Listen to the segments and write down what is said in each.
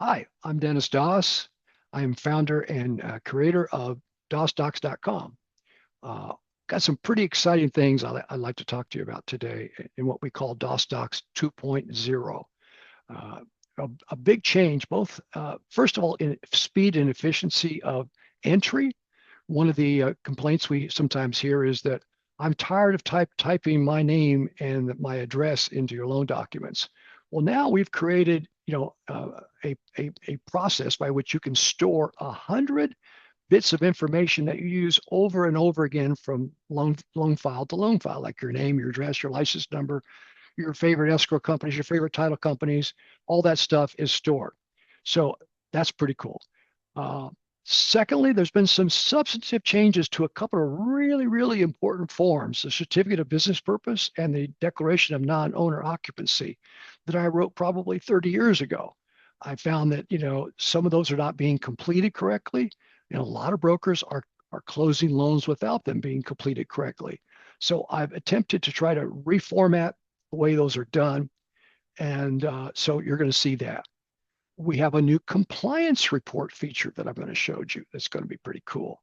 Hi, I'm Dennis Doss. I am founder and creator of DossDocs.com. Uh, got some pretty exciting things I'd like to talk to you about today in what we call DossDocs 2.0. Uh, a big change, both, first of all, in speed and efficiency of entry. One of the complaints we sometimes hear is that I'm tired of typing my name and my address into your loan documents. Well, now we've created, a process by which you can store 100 bits of information that you use over and over again from loan file to loan file, like your name, your address, your license number, your favorite escrow companies, your favorite title companies, all that stuff is stored. So that's pretty cool. Uh, Secondly, there's been some substantive changes to a couple of really, really important forms, the certificate of business purpose and the declaration of non-owner occupancy that I wrote probably 30 years ago. I found that, some of those are not being completed correctly. A lot of brokers are closing loans without them being completed correctly. So I've attempted to try to reformat the way those are done. And so you're going to see that. We have a new compliance report feature that I'm going to show you that's going to be pretty cool.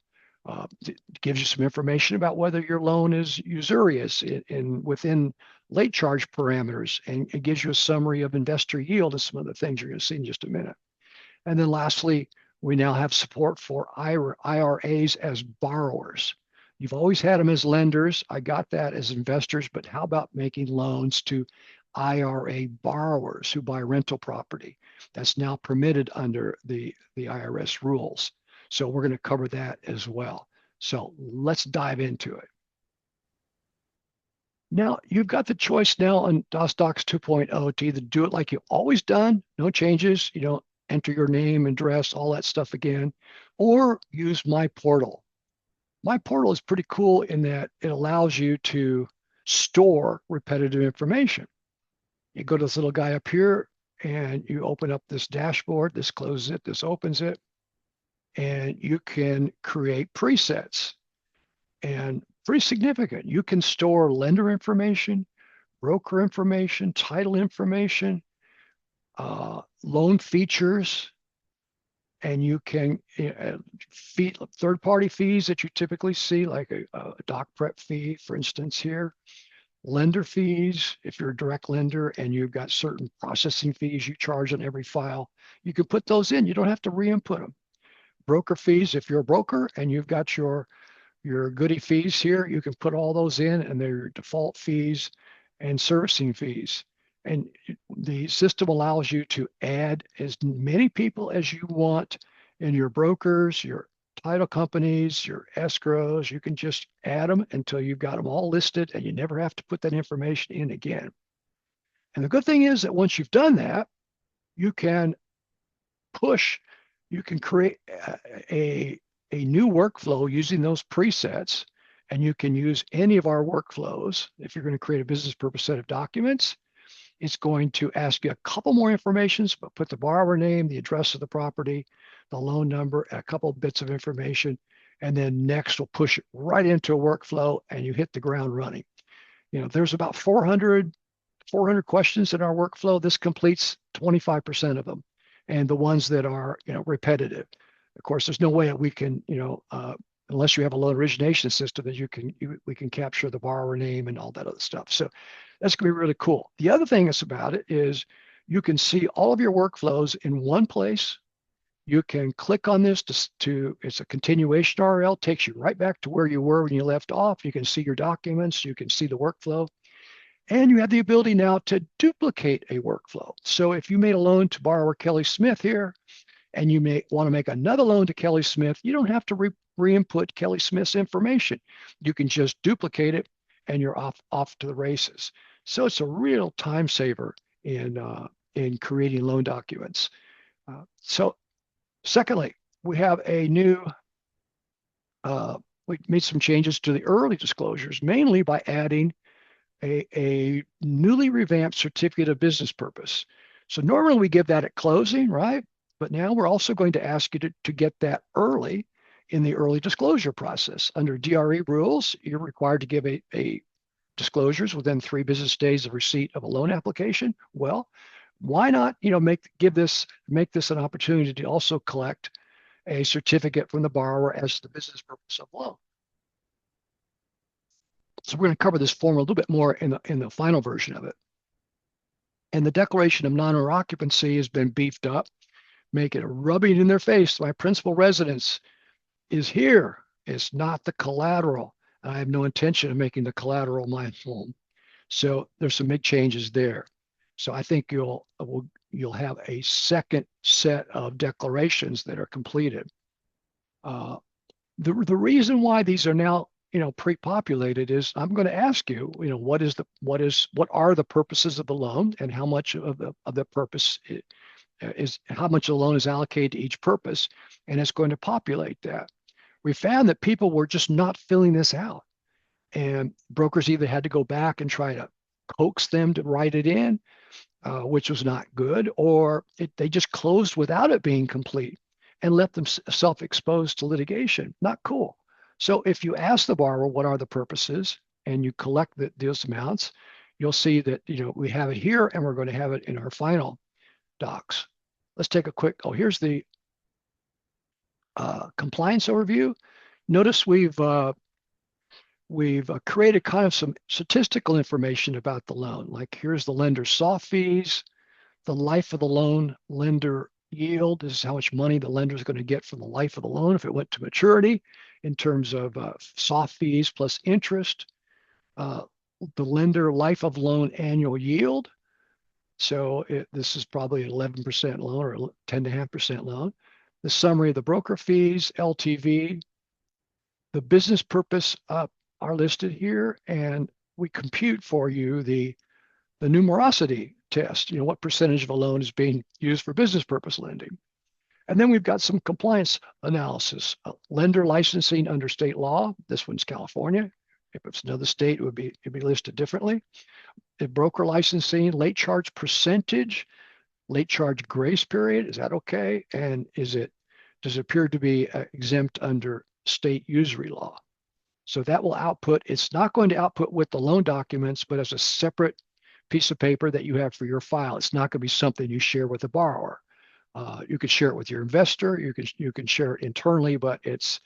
It gives you some information about whether your loan is usurious within late charge parameters, and it gives you a summary of investor yield and some of the things you're going to see in just a minute. And then lastly, we now have support for IRAs as borrowers. You've always had them as lenders. I got that as investors, but how about making loans to IRA borrowers who buy rental property? That's now permitted under the IRS rules. So we're going to cover that as well. So let's dive into it. Now, you've got the choice now on DOSDocs 2.0 to either do it like you've always done, no changes, you don't enter your name, address, all that stuff again, or use MyPortal. MyPortal is pretty cool in that it allows you to store repetitive information. You go to this little guy up here and you open up this dashboard. This closes it, this opens it, and you can create presets. And pretty significant. You can store lender information, broker information, title information, loan features, and you can third-party fees that you typically see, like a doc prep fee, for instance, here. Lender fees, if you're a direct lender and you've got certain processing fees you charge on every file, you can put those in. You don't have to re-input them. Broker fees, if you're a broker and you've got your goodie fees here, you can put all those in, and they're your default fees and servicing fees. And the system allows you to add as many people as you want in your brokers, your title companies, your escrows. You can just add them until you've got them all listed, and you never have to put that information in again. And the good thing is that once you've done that, you can you can create a new workflow using those presets, and you can use any of our workflows. If you're going to create a business purpose set of documents, it's going to ask you a couple more informations, but put the borrower name, the address of the property, the loan number, a couple of bits of information, and then next we'll push it right into a workflow and you hit the ground running. There's about 400 questions in our workflow. This completes 25% of them, and the ones that are repetitive. Of course, there's no way that we can, unless you have a loan origination system, that we can capture the borrower name and all that other stuff. So that's going to be really cool. The other thing that's about it is you can see all of your workflows in one place. You can click on this it's a continuation URL, takes you right back to where you were when you left off. You can see your documents, you can see the workflow, and you have the ability now to duplicate a workflow. So if you made a loan to borrower Kelly Smith here, and you may want to make another loan to Kelly Smith, you don't have to re-input Kelly Smith's information. You can just duplicate it, and you're off to the races. So it's a real time saver in creating loan documents. So secondly, we have we made some changes to the early disclosures, mainly by adding a newly revamped certificate of business purpose. So normally we give that at closing, right? But now we're also going to ask you to get that early in the early disclosure process. Under DRE rules, you're required to give a disclosures within 3 business days of receipt of a loan application. Well, Why not, make this an opportunity to also collect a certificate from the borrower as the business purpose of loan. So we're going to cover this form a little bit more in the final version of it. And the declaration of non-owner occupancy has been beefed up, making it rubbing in their face. My principal residence is here. It's not the collateral. I have no intention of making the collateral my home. So there's some big changes there. So I think you'll have a second set of declarations that are completed. The reason why these are now pre-populated is I'm going to ask you, what are the purposes of the loan, and how much of the purpose is how much of the loan is allocated to each purpose, and it's going to populate that. We found that people were just not filling this out, and brokers either had to go back and try to coax them to write it in, which was not good, or they just closed without it being complete and let them self-exposed to litigation. Not cool. So if you ask the borrower what are the purposes and you collect those amounts, you'll see that we have it here, and we're going to have it in our final docs. Let's take a quick, here's the compliance overview. Notice we've created kind of some statistical information about the loan. Like here's the lender's soft fees, the life of the loan lender yield. This is how much money the lender is going to get from the life of the loan if it went to maturity in terms of soft fees plus interest. The lender life of loan annual yield. So this is probably an 11% loan or 10.5% loan. The summary of the broker fees, LTV, the business purpose are listed here, and we compute for you the numerosity test, what percentage of a loan is being used for business purpose lending. And then we've got some compliance analysis. Lender licensing under state law. This one's California. If it's another state, it'd be listed differently. The broker licensing, late charge percentage, late charge grace period, is that okay? And does it appear to be exempt under state usury law? So that will output. It's not going to output with the loan documents, but as a separate piece of paper that you have for your file. It's not going to be something you share with the borrower. You could share it with your investor. You can share it internally, but it's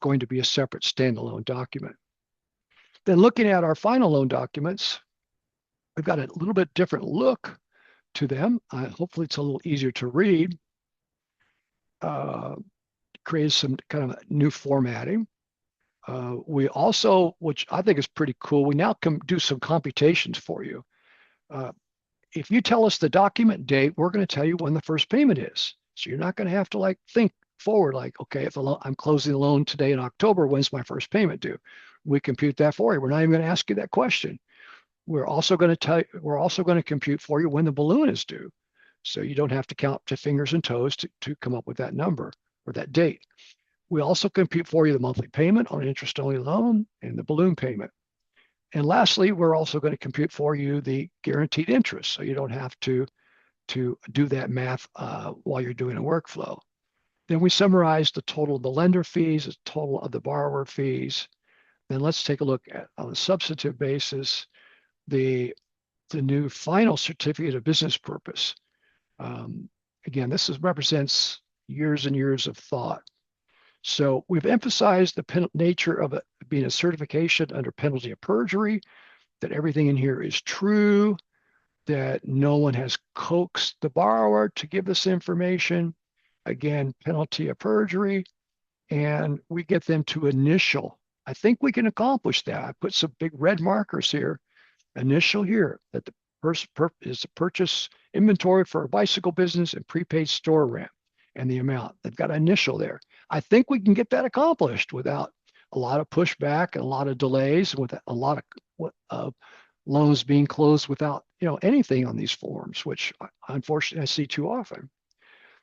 going to be a separate standalone document. Then looking at our final loan documents, we've got a little bit different look to them. Hopefully it's a little easier to read. Created some kind of new formatting. We also, which I think is pretty cool, we now can do some computations for you. If you tell us the document date, we're going to tell you when the first payment is. So you're not going to have to think forward, okay, if I'm closing the loan today in October, when's my first payment due? We compute that for you. We're not even going to ask you that question. We're also going to compute for you when the balloon is due. So you don't have to count to fingers and toes to come up with that number or that date. We also compute for you the monthly payment on an interest-only loan and the balloon payment. And lastly, we're also going to compute for you the guaranteed interest, so you don't have to do that math while you're doing a workflow. Then we summarize the total of the lender fees, the total of the borrower fees. Then let's take a look at, on a substantive basis, the new final certificate of business purpose. Again, this represents years and years of thought. So we've emphasized the nature of it being a certification under penalty of perjury, that everything in here is true, that no one has coaxed the borrower to give this information. Again, penalty of perjury, and we get them to initial. I think we can accomplish that. I put some big red markers here, initial here, that the first is to purchase inventory for a bicycle business and prepaid store rent and the amount. They've got an initial there. I think we can get that accomplished without a lot of pushback and a lot of delays, and with a lot of loans being closed without anything on these forms, which unfortunately I see too often.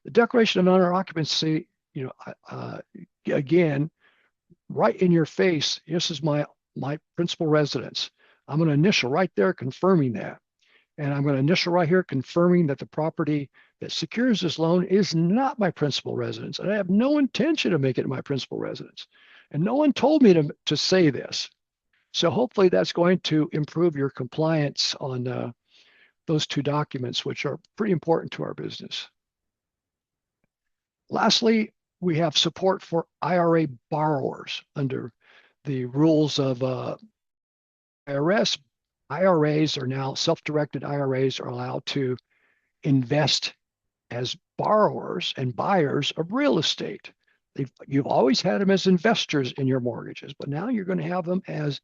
The declaration of non-owner occupancy, again, right in your face. This is my principal residence. I'm going to initial right there confirming that. And I'm going to initial right here confirming that the property that secures this loan is not my principal residence. And I have no intention of making it my principal residence. And no one told me to say this. So hopefully that's going to improve your compliance on the those two documents, which are pretty important to our business. Lastly, we have support for IRA borrowers under the rules of IRS. IRAs are now self-directed IRAs are allowed to invest as borrowers and buyers of real estate. You've always had them as investors in your mortgages, but now you're going to have them as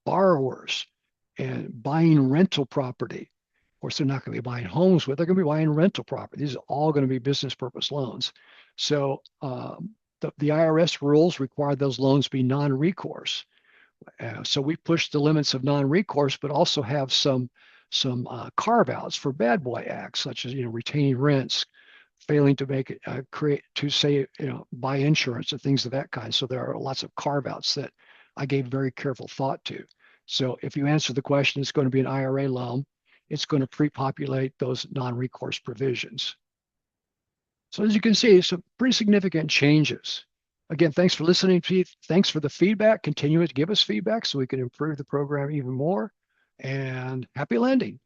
borrowers and buying rental property. Of course, they're not going to be buying homes with, they're going to be buying rental property. These are all going to be business purpose loans. So the IRS rules require those loans be non-recourse. So we push the limits of non-recourse, but also have some carve-outs for bad boy acts, such as retaining rents, failing to make it buy insurance and things of that kind. So there are lots of carve-outs that I gave very careful thought to. So if you answer the question, it's going to be an IRA loan. It's going to pre-populate those non-recourse provisions. So as you can see, some pretty significant changes. Again, thanks for listening, Pete. Thanks for the feedback. Continue to give us feedback so we can improve the program even more. And happy lending.